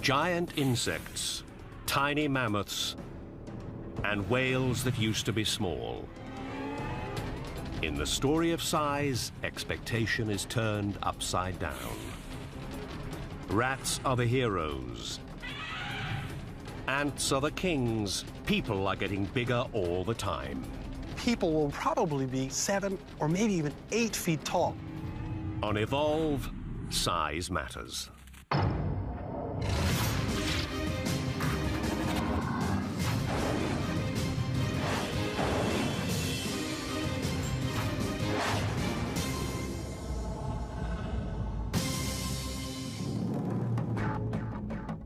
Giant insects, tiny mammoths, and whales that used to be small. In the story of size, expectation is turned upside down. Rats are the heroes. Ants are the kings. People are getting bigger all the time. People will probably be 7 or maybe even 8 feet tall. On Evolve, size matters.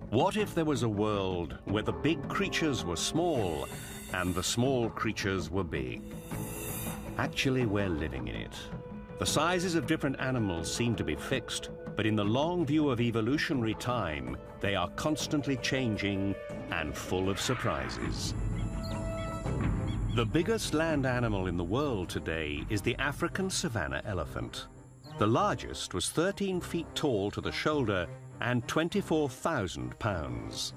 What if there was a world where the big creatures were small and the small creatures were big? Actually, we're living in it. The sizes of different animals seem to be fixed, but in the long view of evolutionary time, they are constantly changing and full of surprises. The biggest land animal in the world today is the African savanna elephant. The largest was 13 feet tall to the shoulder and 24,000 pounds.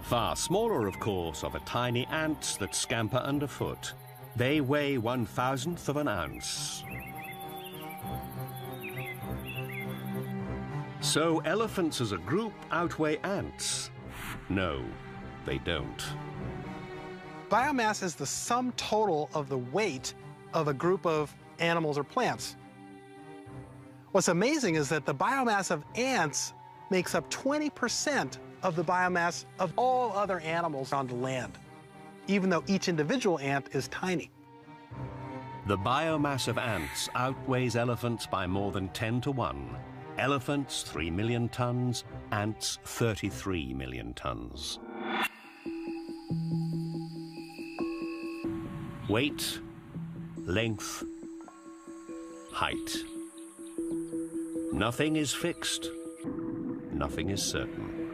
Far smaller, of course, are the tiny ants that scamper underfoot. They weigh 1,000th of an ounce. So elephants as a group outweigh ants? No, they don't. Biomass is the sum total of the weight of a group of animals or plants. What's amazing is that the biomass of ants makes up 20% of the biomass of all other animals on the land, even though each individual ant is tiny. The biomass of ants outweighs elephants by more than 10 to 1. Elephants, 3 million tons, ants, 33 million tons. Weight, length, height. Nothing is fixed, nothing is certain.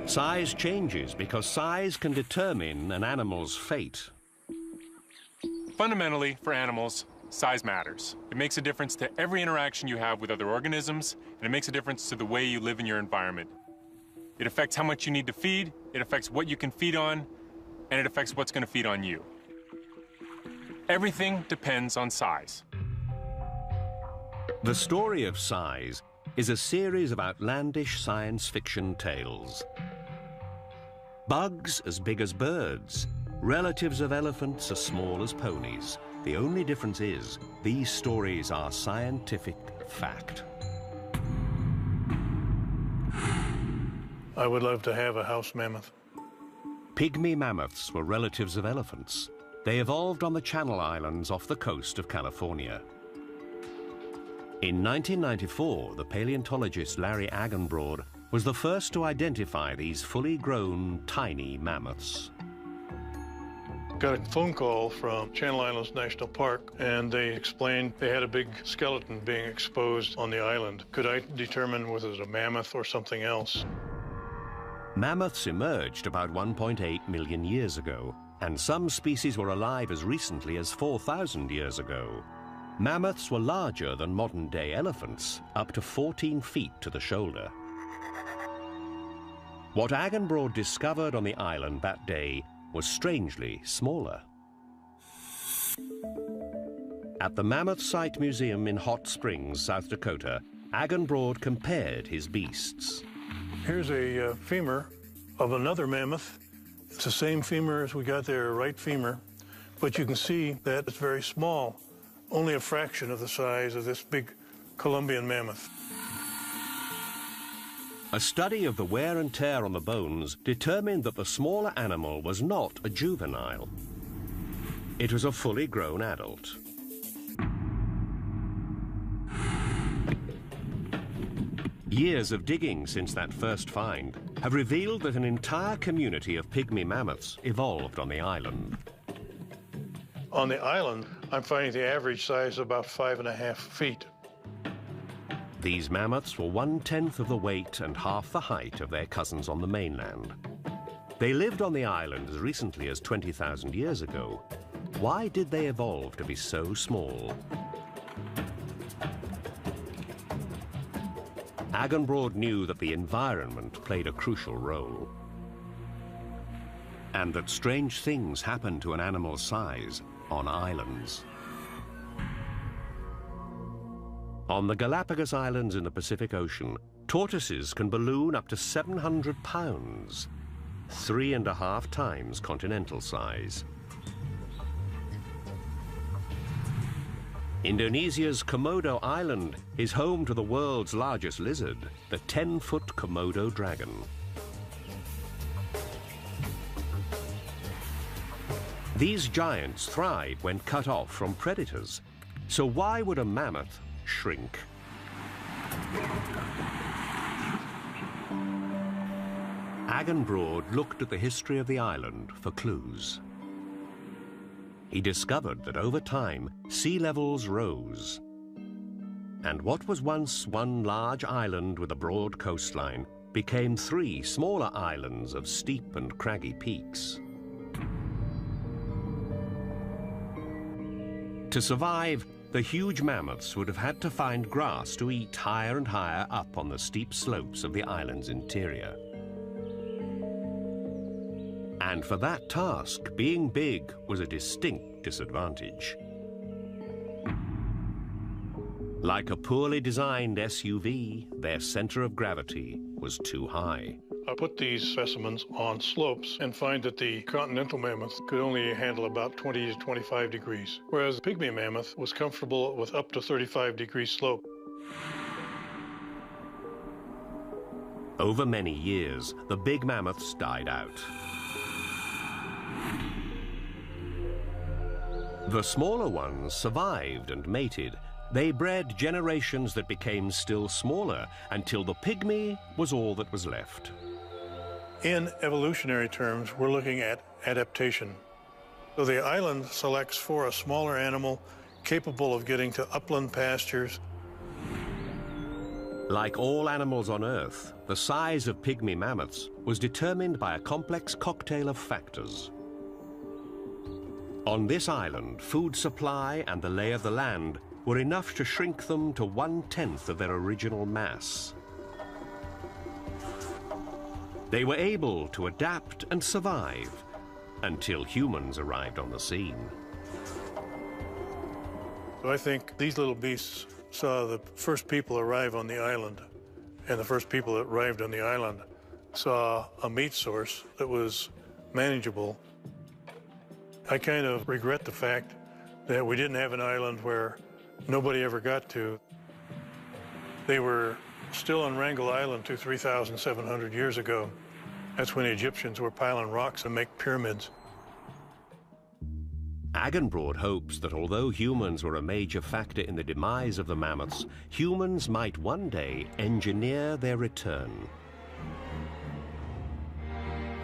Size changes because size can determine an animal's fate. Fundamentally, for animals, size matters. It makes a difference to every interaction you have with other organisms, and it makes a difference to the way you live in your environment. It affects how much you need to feed, it affects what you can feed on, and it affects what's going to feed on you. Everything depends on size. The story of size is a series of outlandish science fiction tales. Bugs as big as birds, relatives of elephants as small as ponies. The only difference is these stories are scientific fact. I would love to have a house mammoth. Pygmy mammoths were relatives of elephants. They evolved on the Channel Islands off the coast of California. In 1994, the paleontologist Larry Agenbrod was the first to identify these fully grown, tiny mammoths. Got a phone call from Channel Islands National Park, and they explained they had a big skeleton being exposed on the island. Could I determine whether it was a mammoth or something else? Mammoths emerged about 1.8 million years ago, and some species were alive as recently as 4,000 years ago. Mammoths were larger than modern-day elephants, up to 14 feet to the shoulder. What Agenbrod discovered on the island that day was strangely smaller. At the Mammoth Site Museum in Hot Springs, South Dakota, Agenbrod compared his beasts. Here's a femur of another mammoth. It's the same femur as we got there, a right femur, but you can see that it's very small, only a fraction of the size of this big Columbian mammoth. A study of the wear and tear on the bones determined that the smaller animal was not a juvenile. It was a fully grown adult. Years of digging since that first find have revealed that an entire community of pygmy mammoths evolved on the island. On the island, I'm finding the average size about 5.5 feet. These mammoths were 1/10 of the weight and half the height of their cousins on the mainland. They lived on the island as recently as 20,000 years ago. Why did they evolve to be so small? Agenbrod knew that the environment played a crucial role, and that strange things happen to an animal's size on islands. On the Galapagos Islands in the Pacific Ocean, tortoises can balloon up to 700 pounds, 3.5 times continental size. Indonesia's Komodo Island is home to the world's largest lizard, the 10-foot Komodo dragon. These giants thrive when cut off from predators. So why would a mammoth shrink? Agenbrod looked at the history of the island for clues. He discovered that over time, sea levels rose. And what was once one large island with a broad coastline became 3 smaller islands of steep and craggy peaks. To survive, the huge mammoths would have had to find grass to eat higher and higher up on the steep slopes of the island's interior. And for that task, being big was a distinct disadvantage. Like a poorly designed SUV, their center of gravity was too high. I put these specimens on slopes and find that the continental mammoth could only handle about 20 to 25 degrees, whereas the pygmy mammoth was comfortable with up to 35-degree slope. Over many years, the big mammoths died out. The smaller ones survived and mated. They bred generations that became still smaller until the pygmy was all that was left. In evolutionary terms, we're looking at adaptation. So the island selects for a smaller animal capable of getting to upland pastures. Like all animals on Earth, the size of pygmy mammoths was determined by a complex cocktail of factors. On this island, food supply and the lay of the land were enough to shrink them to 1/10 of their original mass. They were able to adapt and survive until humans arrived on the scene. So I think these little beasts saw the first people arrive on the island, and the first people that arrived on the island saw a meat source that was manageable. I kind of regret the fact that we didn't have an island where nobody ever got to. They were still on Wrangel Island 3,700 years ago. That's when the Egyptians were piling rocks to make pyramids. Agenbrod hopes that although humans were a major factor in the demise of the mammoths, humans might one day engineer their return.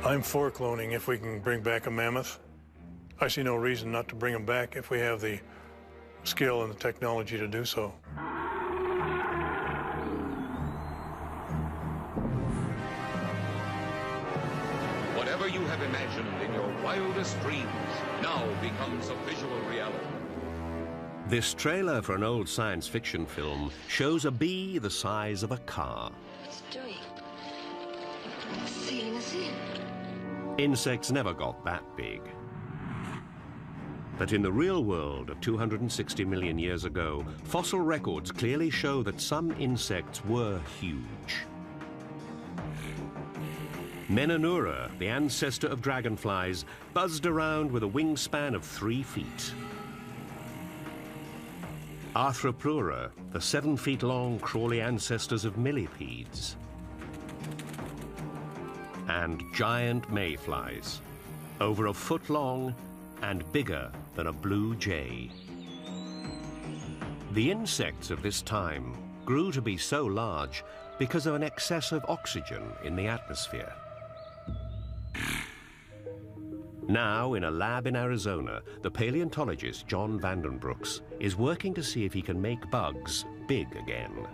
I'm for cloning if we can bring back a mammoth. I see no reason not to bring them back if we have the skill and the technology to do so. Whatever you have imagined in your wildest dreams now becomes a visual reality. This trailer for an old science fiction film shows a bee the size of a car. What's it doing? Sealing us in. Insects never got that big. But in the real world of 260 million years ago, fossil records clearly show that some insects were huge. Menonura, the ancestor of dragonflies, buzzed around with a wingspan of 3 feet. Arthroplura, the 7-feet-long crawly ancestors of millipedes. And giant mayflies, over a foot long and bigger than a blue jay. The insects of this time grew to be so large because of an excess of oxygen in the atmosphere. Now, in a lab in Arizona, the paleontologist John Vandenbrooks is working to see if he can make bugs big again.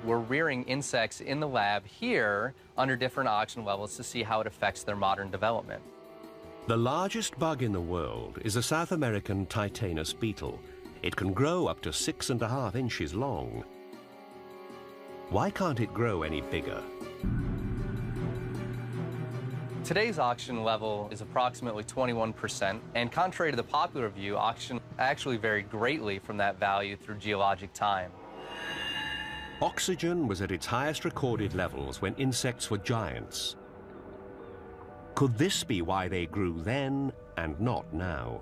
We're rearing insects in the lab here under different oxygen levels to see how it affects their modern development. The largest bug in the world is a South American Titanus beetle. It can grow up to 6.5 inches long. Why can't it grow any bigger? Today's oxygen level is approximately 21%, and contrary to the popular view, oxygen actually varied greatly from that value through geologic time. Oxygen was at its highest recorded levels when insects were giants. Could this be why they grew then and not now?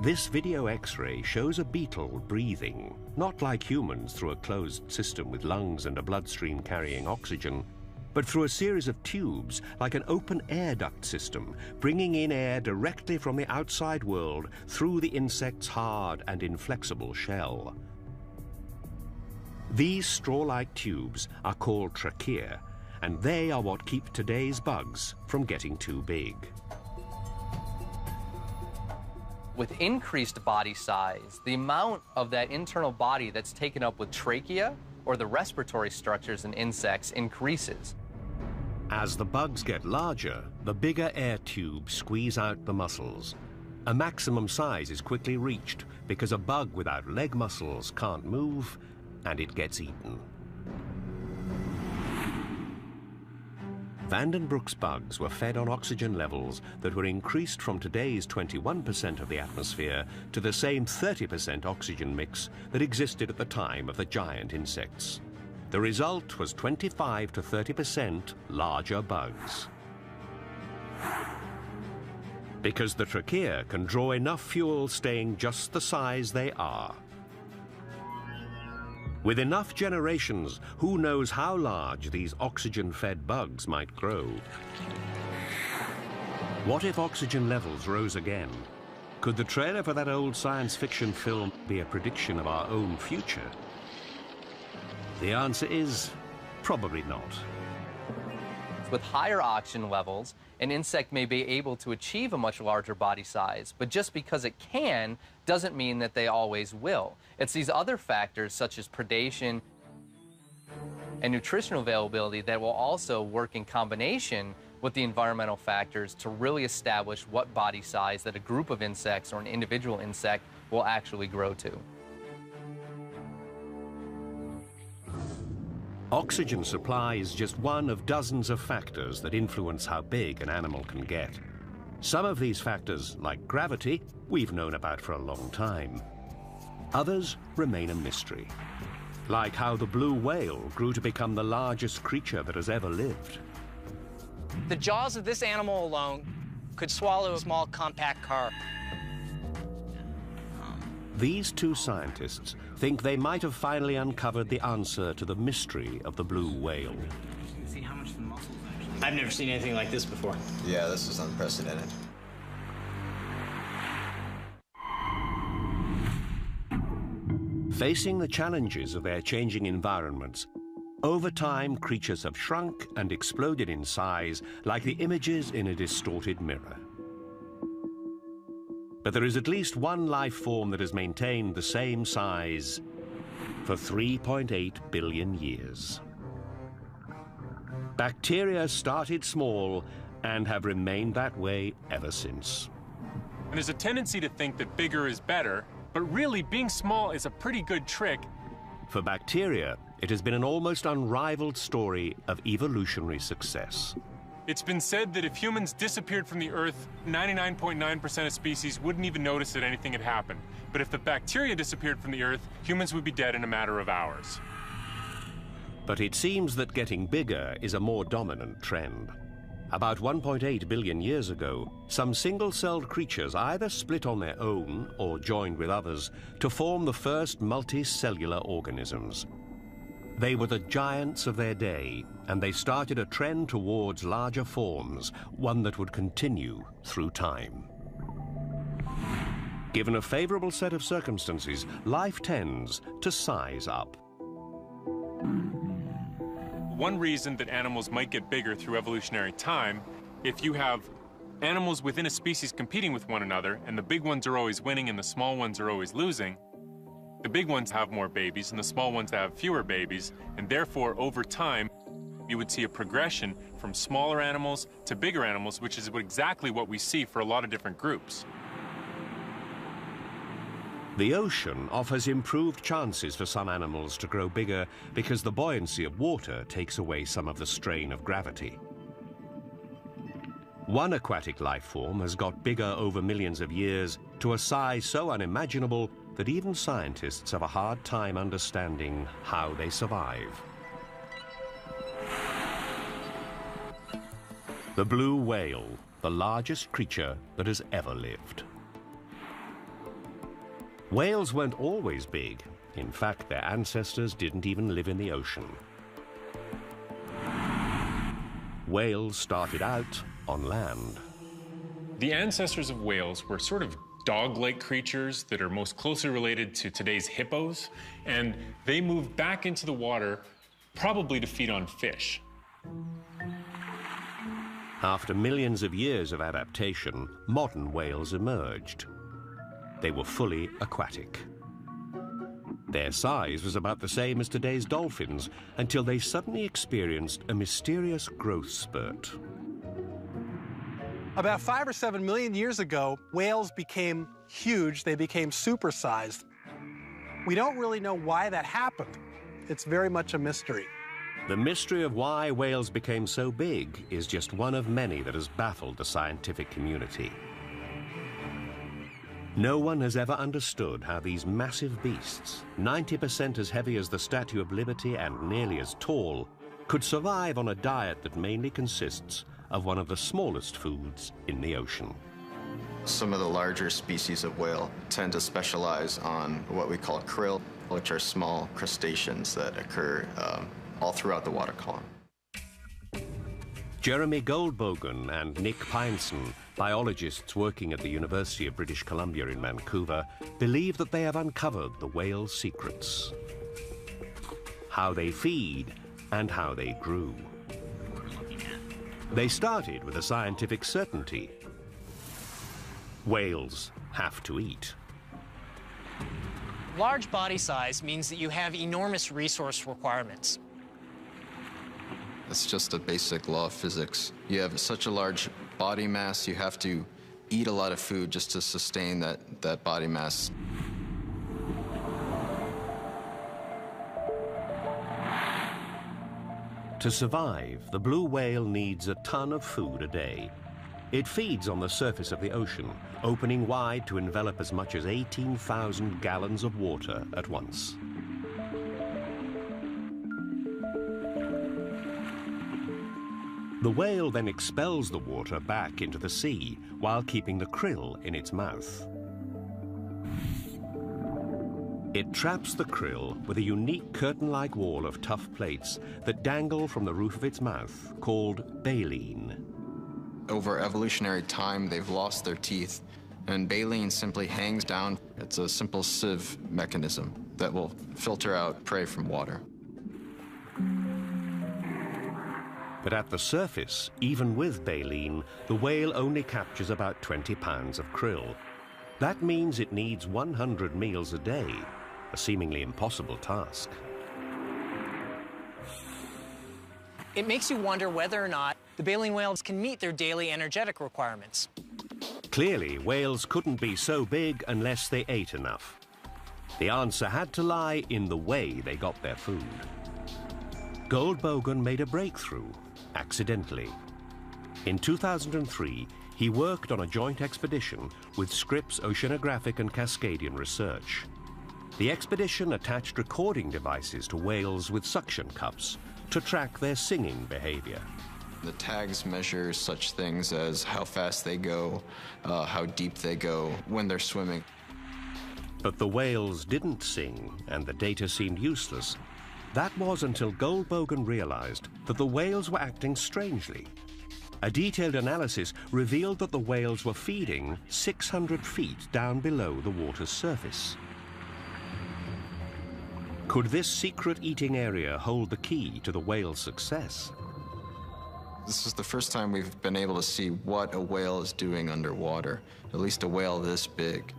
This video X-ray shows a beetle breathing, not like humans through a closed system with lungs and a bloodstream carrying oxygen, but through a series of tubes like an open air duct system, bringing in air directly from the outside world through the insect's hard and inflexible shell. These straw-like tubes are called trachea, and they are what keep today's bugs from getting too big. With increased body size, the amount of that internal body that's taken up with trachea, or the respiratory structures in insects, increases. As the bugs get larger, the bigger air tubes squeeze out the muscles. A maximum size is quickly reached because a bug without leg muscles can't move, and it gets eaten. Vandenbroek's bugs were fed on oxygen levels that were increased from today's 21% of the atmosphere to the same 30% oxygen mix that existed at the time of the giant insects. The result was 25 to 30% larger bugs. Because the trachea can draw enough fuel staying just the size they are. With enough generations, who knows how large these oxygen-fed bugs might grow? What if oxygen levels rose again? Could the trailer for that old science fiction film be a prediction of our own future? The answer is probably not. With higher oxygen levels, an insect may be able to achieve a much larger body size, but just because it can doesn't mean that they always will. It's these other factors, such as predation and nutritional availability, that will also work in combination with the environmental factors to really establish what body size that a group of insects or an individual insect will actually grow to. Oxygen supply is just one of dozens of factors that influence how big an animal can get. Some of these factors, like gravity, we've known about for a long time. Others remain a mystery, like how the blue whale grew to become the largest creature that has ever lived. The jaws of this animal alone could swallow a small compact car. These two scientists think they might have finally uncovered the answer to the mystery of the blue whale. See how much the muscles actually. I've never seen anything like this before. Yeah, this is unprecedented. Facing the challenges of their changing environments, over time creatures have shrunk and exploded in size like the images in a distorted mirror. But there is at least one life form that has maintained the same size for 3.8 billion years. Bacteria started small and have remained that way ever since. And there's a tendency to think that bigger is better, but really being small is a pretty good trick. For bacteria, it has been an almost unrivaled story of evolutionary success. It's been said that if humans disappeared from the Earth, 99.9% of species wouldn't even notice that anything had happened. But if the bacteria disappeared from the Earth, humans would be dead in a matter of hours. But it seems that getting bigger is a more dominant trend. About 1.8 billion years ago, some single-celled creatures either split on their own or joined with others to form the first multicellular organisms. They were the giants of their day, and they started a trend towards larger forms, one that would continue through time. Given a favorable set of circumstances, life tends to size up. One reason that animals might get bigger through evolutionary time, if you have animals within a species competing with one another, and the big ones are always winning and the small ones are always losing, the big ones have more babies and the small ones have fewer babies, and therefore, over time, you would see a progression from smaller animals to bigger animals, which is exactly what we see for a lot of different groups. The ocean offers improved chances for some animals to grow bigger because the buoyancy of water takes away some of the strain of gravity. One aquatic life form has got bigger over millions of years to a size so unimaginable that even scientists have a hard time understanding how they survive. The blue whale, the largest creature that has ever lived. Whales weren't always big. In fact, their ancestors didn't even live in the ocean. Whales started out on land. The ancestors of whales were sort of dog-like creatures that are most closely related to today's hippos, and they moved back into the water probably to feed on fish. After millions of years of adaptation, modern whales emerged. They were fully aquatic. Their size was about the same as today's dolphins until they suddenly experienced a mysterious growth spurt. About 5 or 7 million years ago, whales became huge. They became supersized. We don't really know why that happened. It's very much a mystery. The mystery of why whales became so big is just one of many that has baffled the scientific community. No one has ever understood how these massive beasts, 90% as heavy as the Statue of Liberty and nearly as tall, could survive on a diet that mainly consists of one of the smallest foods in the ocean. Some of the larger species of whale tend to specialize on what we call krill, which are small crustaceans that occur all throughout the water column. Jeremy Goldbogen and Nick Pineson, biologists working at the University of British Columbia in Vancouver, believe that they have uncovered the whale's secrets. How they feed and how they grew. They started with a scientific certainty. Whales have to eat. Large body size means that you have enormous resource requirements. It's just a basic law of physics. You have such a large body mass, you have to eat a lot of food just to sustain that body mass. To survive, the blue whale needs a ton of food a day. It feeds on the surface of the ocean, opening wide to envelop as much as 18,000 gallons of water at once. The whale then expels the water back into the sea while keeping the krill in its mouth. It traps the krill with a unique curtain-like wall of tough plates that dangle from the roof of its mouth, called baleen. Over evolutionary time, they've lost their teeth, and baleen simply hangs down. It's a simple sieve mechanism that will filter out prey from water. But at the surface, even with baleen, the whale only captures about 20 pounds of krill. That means it needs 100 meals a day, a seemingly impossible task. It makes you wonder whether or not the baleen whales can meet their daily energetic requirements. Clearly, whales couldn't be so big unless they ate enough. The answer had to lie in the way they got their food. Goldbogen made a breakthrough, accidentally. In 2003, he worked on a joint expedition with Scripps Oceanographic and Cascadian Research. The expedition attached recording devices to whales with suction cups to track their singing behavior. The tags measure such things as how fast they go, how deep they go, when they're swimming. But the whales didn't sing, and the data seemed useless. That was until Goldbogen realized that the whales were acting strangely. A detailed analysis revealed that the whales were feeding 600 feet down below the water's surface. Could this secret eating area hold the key to the whale's success? This is the first time we've been able to see what a whale is doing underwater, at least a whale this big.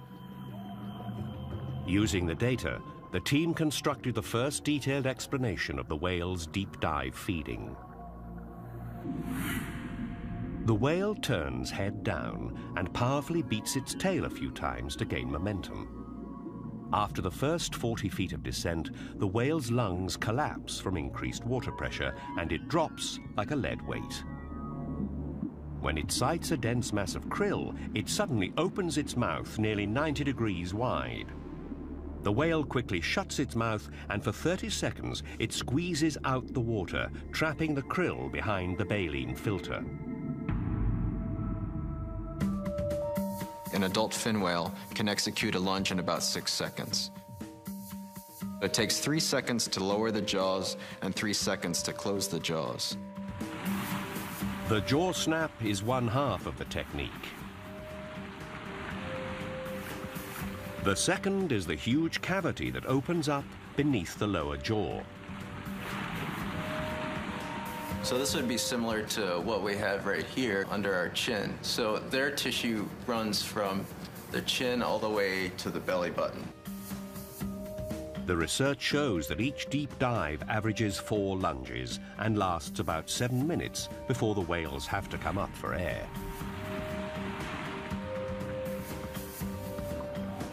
Using the data, the team constructed the first detailed explanation of the whale's deep dive feeding. The whale turns head down and powerfully beats its tail a few times to gain momentum. After the first 40 feet of descent, the whale's lungs collapse from increased water pressure and it drops like a lead weight. When it sights a dense mass of krill, it suddenly opens its mouth nearly 90 degrees wide. The whale quickly shuts its mouth, and for 30 seconds it squeezes out the water, trapping the krill behind the baleen filter. An adult fin whale can execute a lunge in about 6 seconds. It takes 3 seconds to lower the jaws and 3 seconds to close the jaws. The jaw snap is one half of the technique. The second is the huge cavity that opens up beneath the lower jaw. So this would be similar to what we have right here under our chin. So their tissue runs from the chin all the way to the belly button. The research shows that each deep dive averages 4 lunges and lasts about 7 minutes before the whales have to come up for air.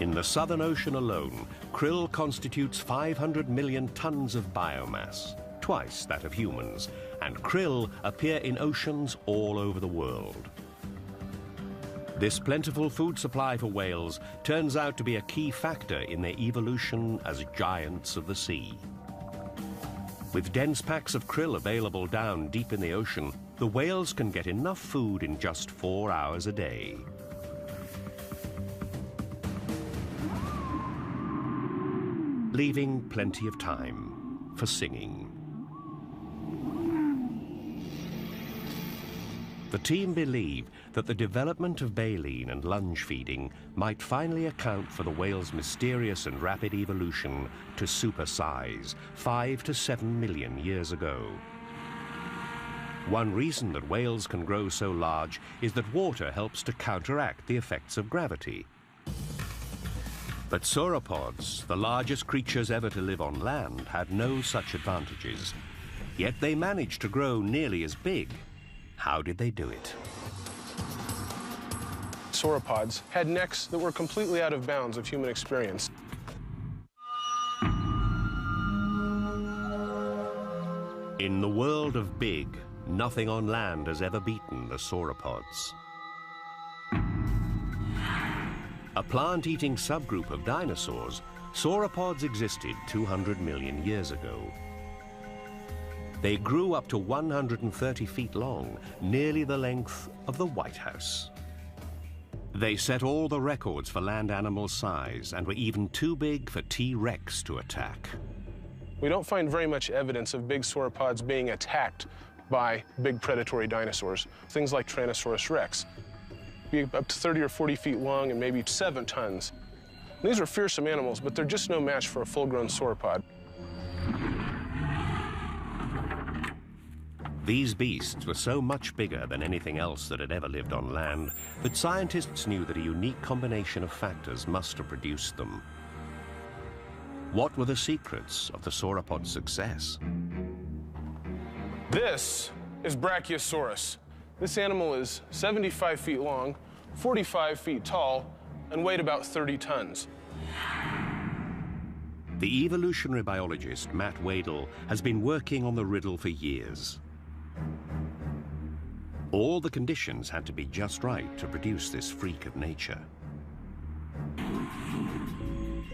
In the Southern Ocean alone, krill constitutes 500 million tons of biomass, twice that of humans, and krill appear in oceans all over the world. This plentiful food supply for whales turns out to be a key factor in their evolution as giants of the sea. With dense packs of krill available down deep in the ocean, the whales can get enough food in just 4 hours a day. Leaving plenty of time for singing. The team believe that the development of baleen and lunge feeding might finally account for the whale's mysterious and rapid evolution to super size 5 to 7 million years ago. One reason that whales can grow so large is that water helps to counteract the effects of gravity. But sauropods, the largest creatures ever to live on land, had no such advantages. Yet they managed to grow nearly as big. How did they do it? Sauropods had necks that were completely out of bounds of human experience. In the world of big, nothing on land has ever beaten the sauropods. A plant-eating subgroup of dinosaurs, sauropods existed 200 million years ago. They grew up to 130 feet long, nearly the length of the White House. They set all the records for land animal size and were even too big for T-Rex to attack. We don't find very much evidence of big sauropods being attacked by big predatory dinosaurs, things like Tyrannosaurus rex. Be up to 30 or 40 feet long and maybe 7 tons. And these are fearsome animals, but they're just no match for a full-grown sauropod. These beasts were so much bigger than anything else that had ever lived on land that scientists knew that a unique combination of factors must have produced them. What were the secrets of the sauropod's success? This is Brachiosaurus. This animal is 75 feet long, 45 feet tall, and weighed about 30 tons. The evolutionary biologist Matt Wadel has been working on the riddle for years. All the conditions had to be just right to produce this freak of nature.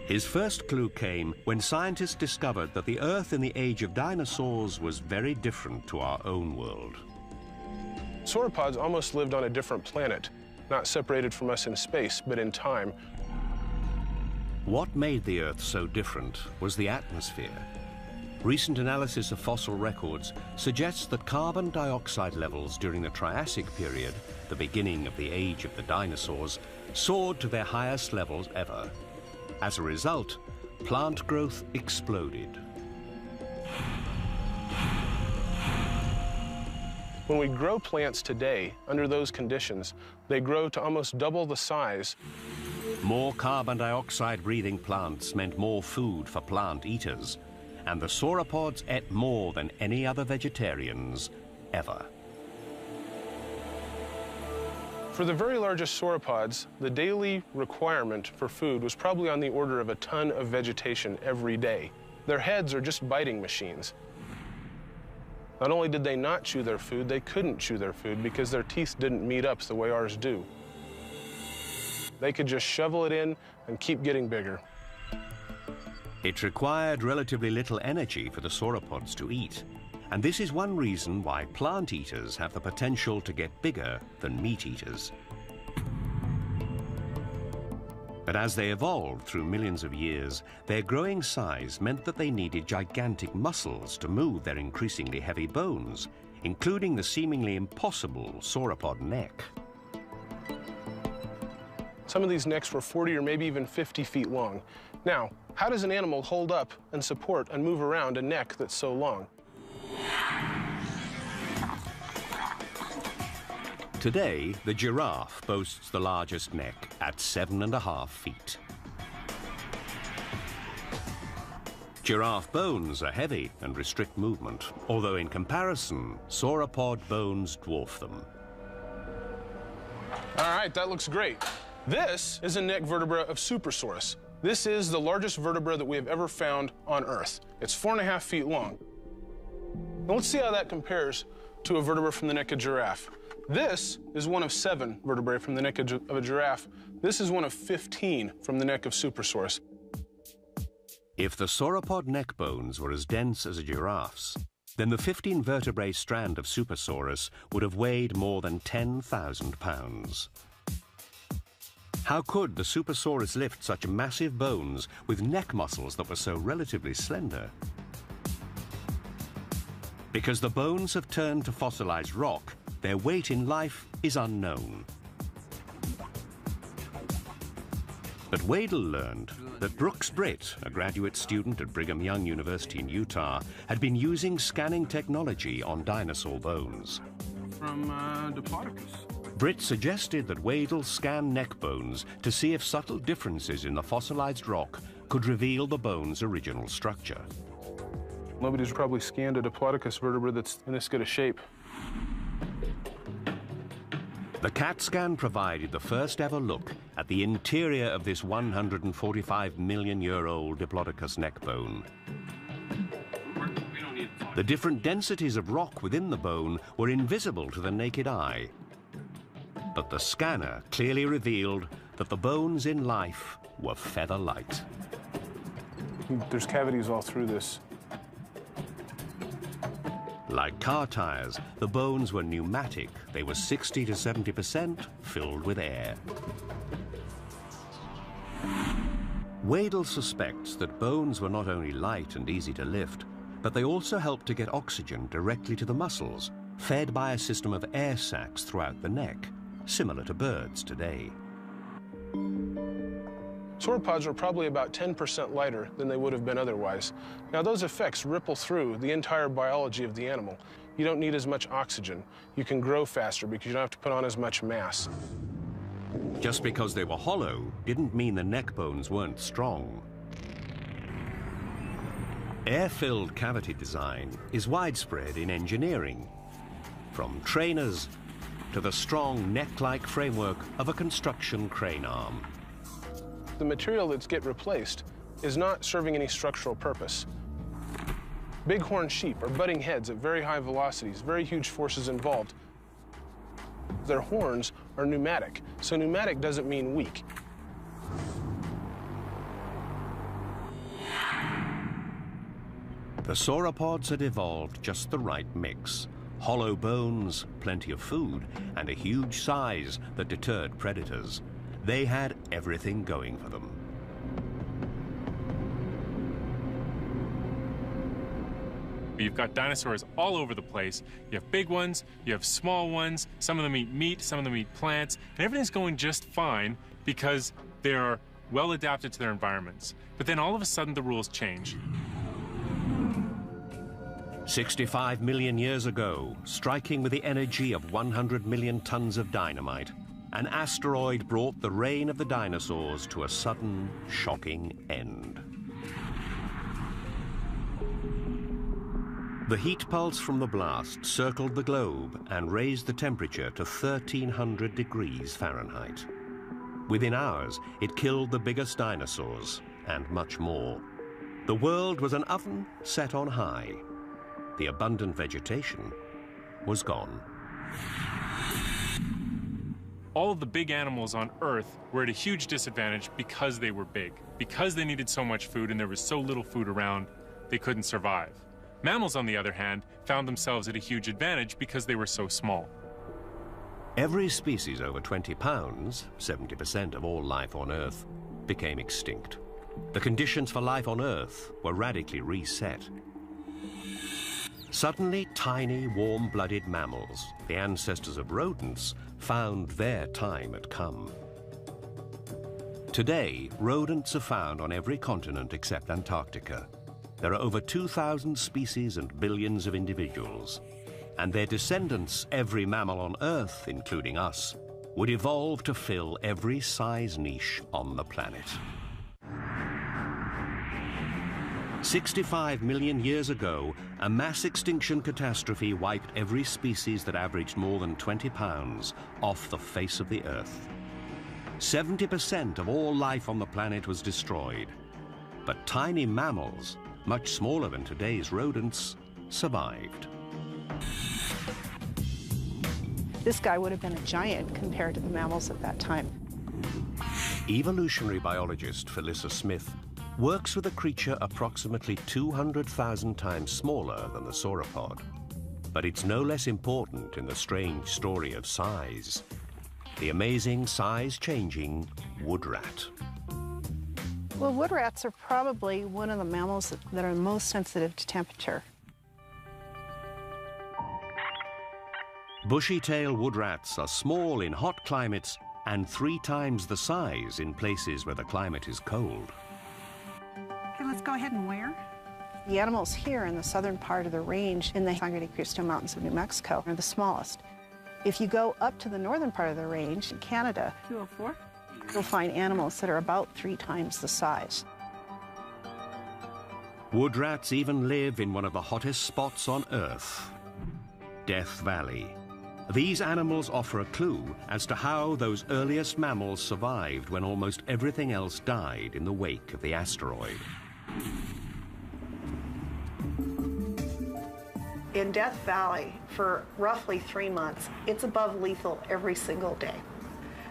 His first clue came when scientists discovered that the Earth in the age of dinosaurs was very different to our own world. Sauropods almost lived on a different planet, not separated from us in space, but in time. What made the Earth so different was the atmosphere. Recent analysis of fossil records suggests that carbon dioxide levels during the Triassic period, the beginning of the age of the dinosaurs, soared to their highest levels ever. As a result, plant growth exploded. When we grow plants today, under those conditions, they grow to almost double the size. More carbon dioxide-breathing plants meant more food for plant eaters, and the sauropods ate more than any other vegetarians ever. For the very largest sauropods, the daily requirement for food was probably on the order of a ton of vegetation every day. Their heads are just biting machines. Not only did they not chew their food, they couldn't chew their food because their teeth didn't meet up the way ours do. They could just shovel it in and keep getting bigger. It required relatively little energy for the sauropods to eat, and this is one reason why plant eaters have the potential to get bigger than meat eaters. But as they evolved through millions of years, their growing size meant that they needed gigantic muscles to move their increasingly heavy bones, including the seemingly impossible sauropod neck. Some of these necks were 40 or maybe even 50 feet long. Now, how does an animal hold up and support and move around a neck that's so long? Today, the giraffe boasts the largest neck at 7.5 feet. Giraffe bones are heavy and restrict movement, although in comparison, sauropod bones dwarf them. All right, that looks great. This is a neck vertebra of Supersaurus. This is the largest vertebra that we have ever found on Earth. It's 4.5 feet long. Now let's see how that compares to a vertebra from the neck of giraffe. This is one of 7 vertebrae from the neck of a giraffe. This is one of 15 from the neck of Supersaurus. If the sauropod neck bones were as dense as a giraffe's, then the 15 vertebrae strand of Supersaurus would have weighed more than 10,000 pounds. How could the Supersaurus lift such massive bones with neck muscles that were so relatively slender? Because the bones have turned to fossilized rock, their weight in life is unknown. But Wadel learned that Brooks Britt, a graduate student at Brigham Young University in Utah, had been using scanning technology on dinosaur bones. From Diplodocus. Britt suggested that Wadel scan neck bones to see if subtle differences in the fossilized rock could reveal the bone's original structure. Nobody's probably scanned a Diplodocus vertebra that's in this good a shape. The CAT scan provided the first ever look at the interior of this 145-million-year-old Diplodocus neck bone. The different densities of rock within the bone were invisible to the naked eye. But the scanner clearly revealed that the bones in life were feather-light. There's cavities all through this. Like car tires, the bones were pneumatic. They were 60 to 70% filled with air. Wadel suspects that bones were not only light and easy to lift, but they also helped to get oxygen directly to the muscles, fed by a system of air sacs throughout the neck, similar to birds today. Sauropods were probably about 10% lighter than they would have been otherwise. Now, those effects ripple through the entire biology of the animal. You don't need as much oxygen. You can grow faster because you don't have to put on as much mass. Just because they were hollow didn't mean the neck bones weren't strong. Air-filled cavity design is widespread in engineering, from trainers to the strong neck-like framework of a construction crane arm. The material that's get replaced is not serving any structural purpose. Bighorn sheep are butting heads at very high velocities, very huge forces involved. Their horns are pneumatic, so pneumatic doesn't mean weak. The sauropods had evolved just the right mix. Hollow bones, plenty of food, and a huge size that deterred predators. They had everything going for them. You've got dinosaurs all over the place. You have big ones, you have small ones, some of them eat meat, some of them eat plants, and everything's going just fine because they're well adapted to their environments. But then all of a sudden the rules change. 65 million years ago, striking with the energy of 100 million tons of dynamite, an asteroid brought the reign of the dinosaurs to a sudden, shocking end. The heat pulse from the blast circled the globe and raised the temperature to 1,300 degrees Fahrenheit. Within hours, it killed the biggest dinosaurs and much more. The world was an oven set on high. The abundant vegetation was gone. All of the big animals on Earth were at a huge disadvantage because they were big. Because they needed so much food and there was so little food around, they couldn't survive. Mammals, on the other hand, found themselves at a huge advantage because they were so small. Every species over 20 pounds, 70% of all life on Earth, became extinct. The conditions for life on Earth were radically reset. Suddenly, tiny, warm-blooded mammals, the ancestors of rodents, found their time had come. Today, rodents are found on every continent except Antarctica. There are over 2,000 species and billions of individuals. And their descendants, every mammal on Earth, including us, would evolve to fill every size niche on the planet. 65 million years ago, a mass extinction catastrophe wiped every species that averaged more than 20 pounds off the face of the Earth. 70% of all life on the planet was destroyed. But tiny mammals, much smaller than today's rodents, survived. This guy would have been a giant compared to the mammals at that time. Evolutionary biologist Phyllis Smith works with a creature approximately 200,000 times smaller than the sauropod. But it's no less important in the strange story of size. The amazing size-changing wood rat. Well, wood rats are probably one of the mammals that are most sensitive to temperature. Bushy-tailed wood rats are small in hot climates and 3 times the size in places where the climate is cold. Okay, let's go ahead and wear. The animals here in the southern part of the range in the Sangre de Cristo Mountains of New Mexico are the smallest. If you go up to the northern part of the range in Canada, 204, you'll find animals that are about 3 times the size. Wood rats even live in one of the hottest spots on Earth, Death Valley. These animals offer a clue as to how those earliest mammals survived when almost everything else died in the wake of the asteroid. In Death Valley, for roughly 3 months, it's above lethal every single day.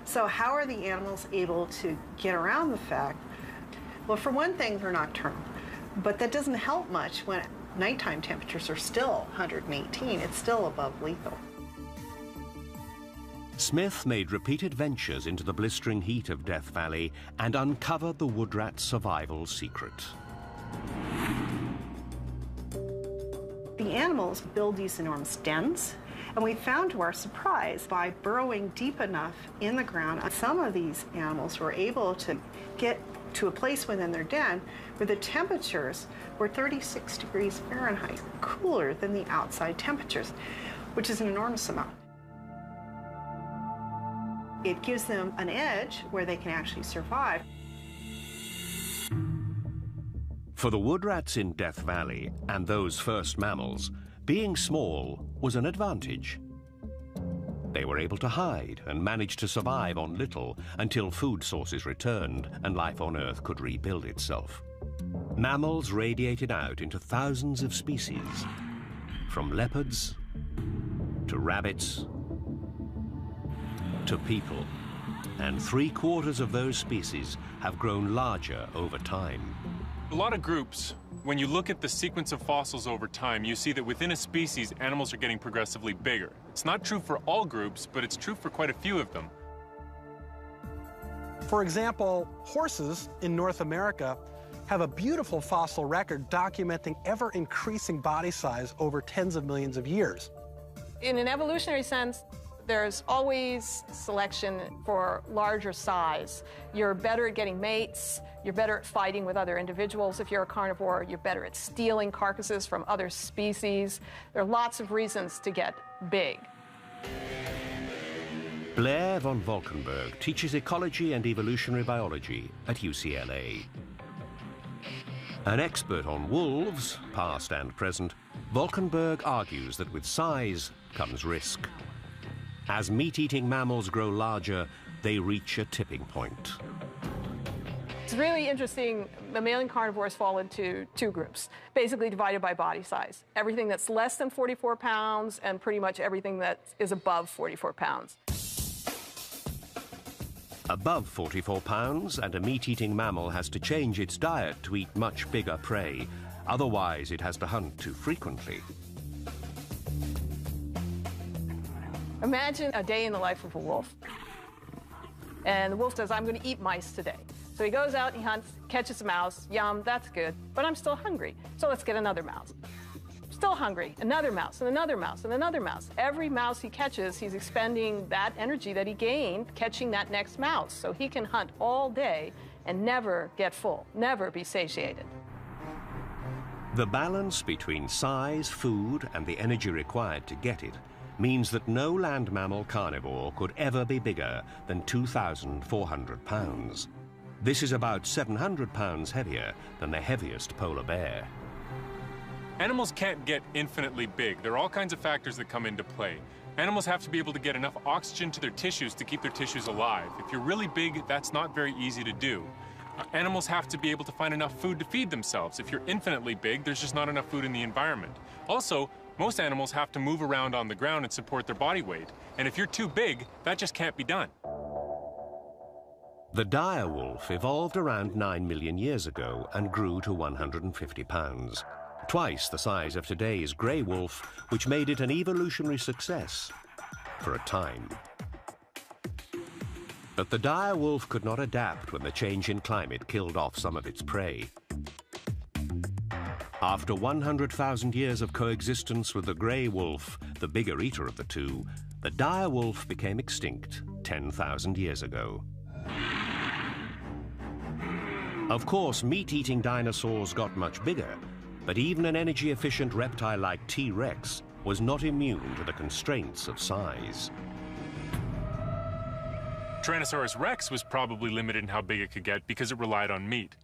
So how are the animals able to get around the fact? Well, for one thing, they're nocturnal, but that doesn't help much when nighttime temperatures are still 118. It's still above lethal. Smith made repeated ventures into the blistering heat of Death Valley and uncovered the wood rat's survival secret. The animals build these enormous dens, and we found to our surprise, by burrowing deep enough in the ground, some of these animals were able to get to a place within their den where the temperatures were 36 degrees Fahrenheit, cooler than the outside temperatures, which is an enormous amount. It gives them an edge where they can actually survive. For the wood rats in Death Valley and those first mammals, being small was an advantage. They were able to hide and manage to survive on little until food sources returned and life on Earth could rebuild itself. Mammals radiated out into thousands of species, from leopards to rabbits to people, and 3/4 of those species have grown larger over time. A lot of groups, when you look at the sequence of fossils over time, you see that within a species, animals are getting progressively bigger. It's not true for all groups, but it's true for quite a few of them. For example, horses in North America have a beautiful fossil record documenting ever-increasing body size over tens of millions of years. In an evolutionary sense, there's always selection for larger size. You're better at getting mates, you're better at fighting with other individuals. If you're a carnivore, you're better at stealing carcasses from other species. There are lots of reasons to get big. Blair von Valkenburg teaches ecology and evolutionary biology at UCLA. An expert on wolves, past and present, Valkenburg argues that with size comes risk. As meat-eating mammals grow larger, they reach a tipping point. It's really interesting. Mammalian carnivores fall into two groups, basically divided by body size. Everything that's less than 44 pounds and pretty much everything that is above 44 pounds. Above 44 pounds, and a meat-eating mammal has to change its diet to eat much bigger prey. Otherwise, it has to hunt too frequently. Imagine a day in the life of a wolf. And the wolf says, I'm going to eat mice today. So he goes out, he hunts, catches a mouse. Yum, that's good. But I'm still hungry. So let's get another mouse. Still hungry. Another mouse, and another mouse, and another mouse. Every mouse he catches, he's expending that energy that he gained catching that next mouse. So he can hunt all day and never get full, never be satiated. The balance between size, food, and the energy required to get it means that no land mammal carnivore could ever be bigger than 2,400 pounds. This is about 700 pounds heavier than the heaviest polar bear. Animals can't get infinitely big. There are all kinds of factors that come into play. Animals have to be able to get enough oxygen to their tissues to keep their tissues alive. If you're really big, that's not very easy to do. Animals have to be able to find enough food to feed themselves. If you're infinitely big, there's just not enough food in the environment. Also, most animals have to move around on the ground and support their body weight. And if you're too big, that just can't be done. The dire wolf evolved around 9 million years ago and grew to 150 pounds. Twice the size of today's grey wolf, which made it an evolutionary success for a time. But the dire wolf could not adapt when the change in climate killed off some of its prey. After 100,000 years of coexistence with the grey wolf, the bigger eater of the two, the dire wolf became extinct 10,000 years ago. Of course, meat-eating dinosaurs got much bigger, but even an energy-efficient reptile like T-Rex was not immune to the constraints of size. Tyrannosaurus rex was probably limited in how big it could get because it relied on meat.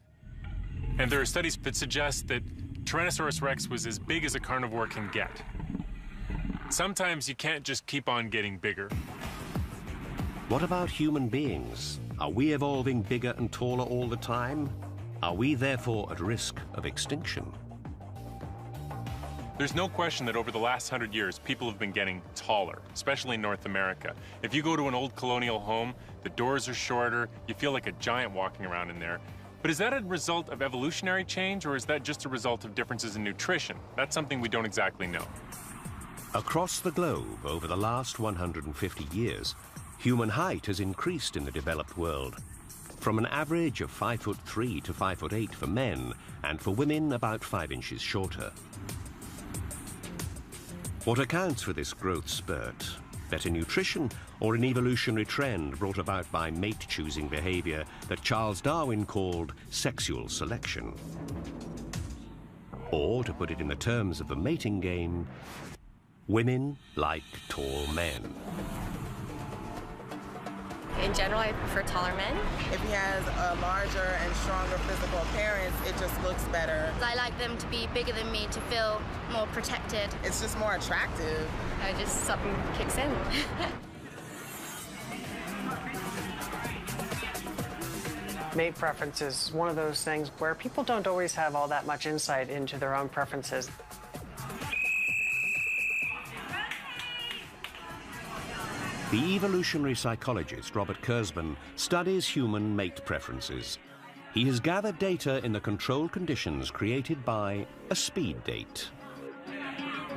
And there are studies that suggest that Tyrannosaurus rex was as big as a carnivore can get. Sometimes you can't just keep on getting bigger. What about human beings? Are we evolving bigger and taller all the time? Are we therefore at risk of extinction? There's no question that over the last 100 years, people have been getting taller, especially in North America. If you go to an old colonial home, the doors are shorter, you feel like a giant walking around in there. But is that a result of evolutionary change, or is that just a result of differences in nutrition? That's something we don't exactly know. Across the globe, over the last 150 years, human height has increased in the developed world, from an average of 5'3" to 5'8" for men, and for women about 5 inches shorter. What accounts for this growth spurt? Better nutrition or an evolutionary trend brought about by mate-choosing behavior that Charles Darwin called sexual selection? Or, to put it in the terms of the mating game, women like tall men. In general, I prefer taller men. If he has a larger and stronger physical appearance, it just looks better. I like them to be bigger than me to feel more protected. It's just more attractive. Something kicks in. Mate preference is one of those things where people don't always have all that much insight into their own preferences. The evolutionary psychologist Robert Kurzban studies human mate preferences. He has gathered data in the controlled conditions created by a speed date.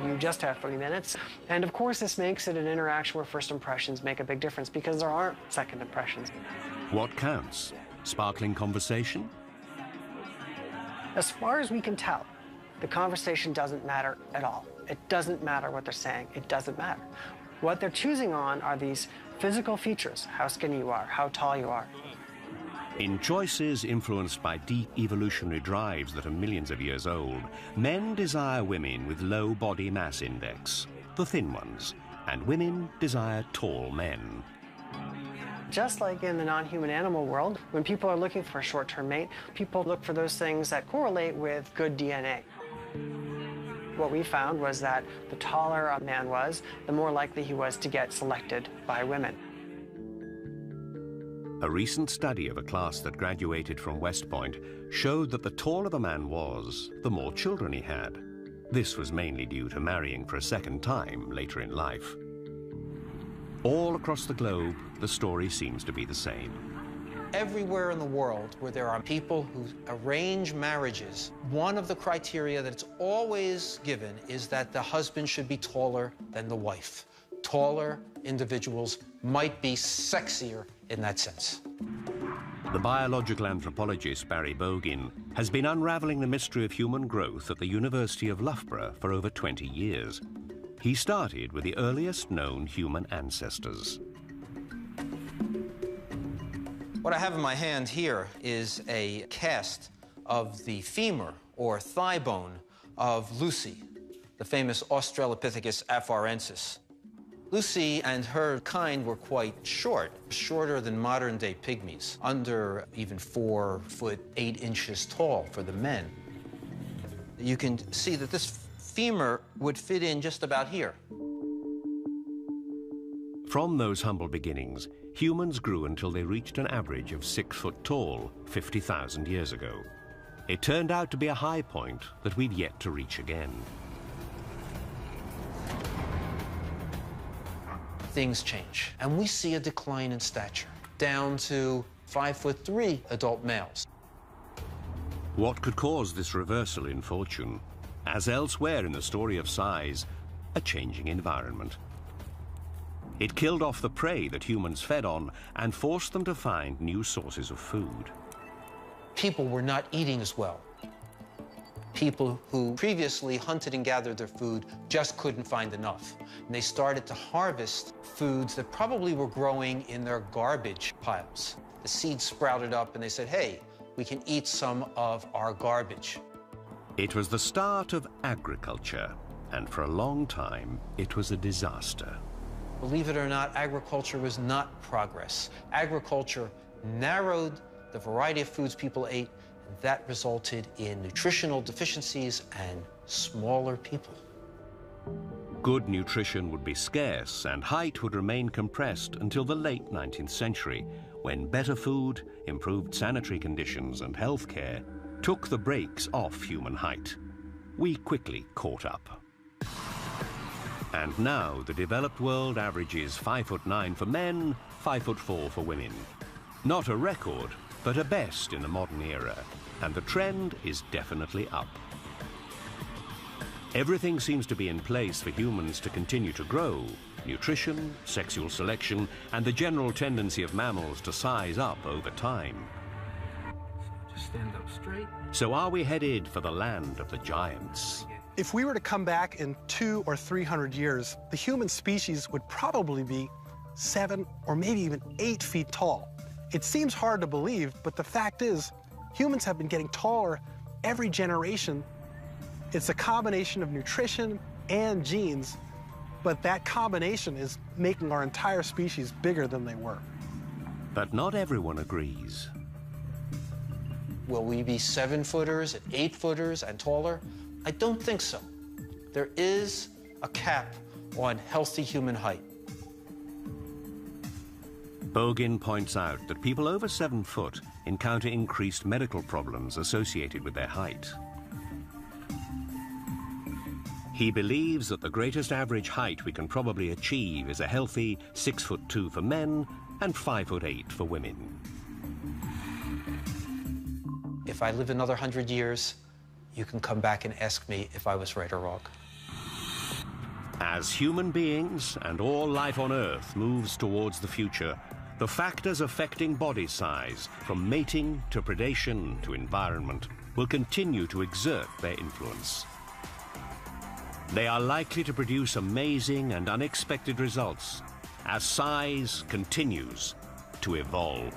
You just have 30 minutes. And of course, this makes it an interaction where first impressions make a big difference because there aren't second impressions. What counts? Sparkling conversation? As far as we can tell, the conversation doesn't matter at all. It doesn't matter what they're saying. It doesn't matter. What they're choosing on are these physical features, how skinny you are, how tall you are. In choices influenced by deep evolutionary drives that are millions of years old, men desire women with low body mass index, the thin ones, and women desire tall men. Just like in the non-human animal world, when people are looking for a short-term mate, people look for those things that correlate with good DNA. What we found was that the taller a man was, the more likely he was to get selected by women. A recent study of a class that graduated from West Point showed that the taller the man was, the more children he had. This was mainly due to marrying for a second time later in life. All across the globe, the story seems to be the same. Everywhere in the world where there are people who arrange marriages, one of the criteria that's always given is that the husband should be taller than the wife. Taller individuals might be sexier in that sense. The biological anthropologist Barry Bogin has been unraveling the mystery of human growth at the University of Loughborough for over 20 years. He started with the earliest known human ancestors. What I have in my hand here is a cast of the femur or thigh bone of Lucy, the famous Australopithecus afarensis. Lucy and her kind were quite short, shorter than modern-day pygmies, under even 4 foot 8 inches tall for the men. You can see that this femur would fit in just about here. From those humble beginnings, humans grew until they reached an average of 6 foot tall 50,000 years ago. It turned out to be a high point that we've yet to reach again. Things change, and we see a decline in stature, down to 5'3" adult males. What could cause this reversal in fortune? As elsewhere in the story of size, a changing environment. It killed off the prey that humans fed on and forced them to find new sources of food. People were not eating as well. People who previously hunted and gathered their food just couldn't find enough. And they started to harvest foods that probably were growing in their garbage piles. The seeds sprouted up and they said, hey, we can eat some of our garbage. It was the start of agriculture, and for a long time, it was a disaster. Believe it or not, agriculture was not progress. Agriculture narrowed the variety of foods people ate, and that resulted in nutritional deficiencies and smaller people. Good nutrition would be scarce, and height would remain compressed until the late 19th century, when better food, improved sanitary conditions, and healthcare took the brakes off human height. We quickly caught up. And now the developed world averages 5'9" for men, 5'4" for women. Not a record, but a best in the modern era, and the trend is definitely up. Everything seems to be in place for humans to continue to grow: nutrition, sexual selection, and the general tendency of mammals to size up over time. Just stand up straight. So are we headed for the land of the giants? If we were to come back in 200 or 300 years, the human species would probably be 7 or maybe even 8 feet tall. It seems hard to believe, but the fact is, humans have been getting taller every generation. It's a combination of nutrition and genes, but that combination is making our entire species bigger than they were. But not everyone agrees. Will we be 7-footers and 8-footers and taller? I don't think so. There is a cap on healthy human height. Bogin points out that people over 7 foot encounter increased medical problems associated with their height. He believes that the greatest average height we can probably achieve is a healthy 6'2" for men and 5'8" for women. If I live another 100 years, you can come back and ask me if I was right or wrong. As human beings and all life on Earth moves towards the future, the factors affecting body size, from mating to predation to environment, will continue to exert their influence. They are likely to produce amazing and unexpected results as size continues to evolve.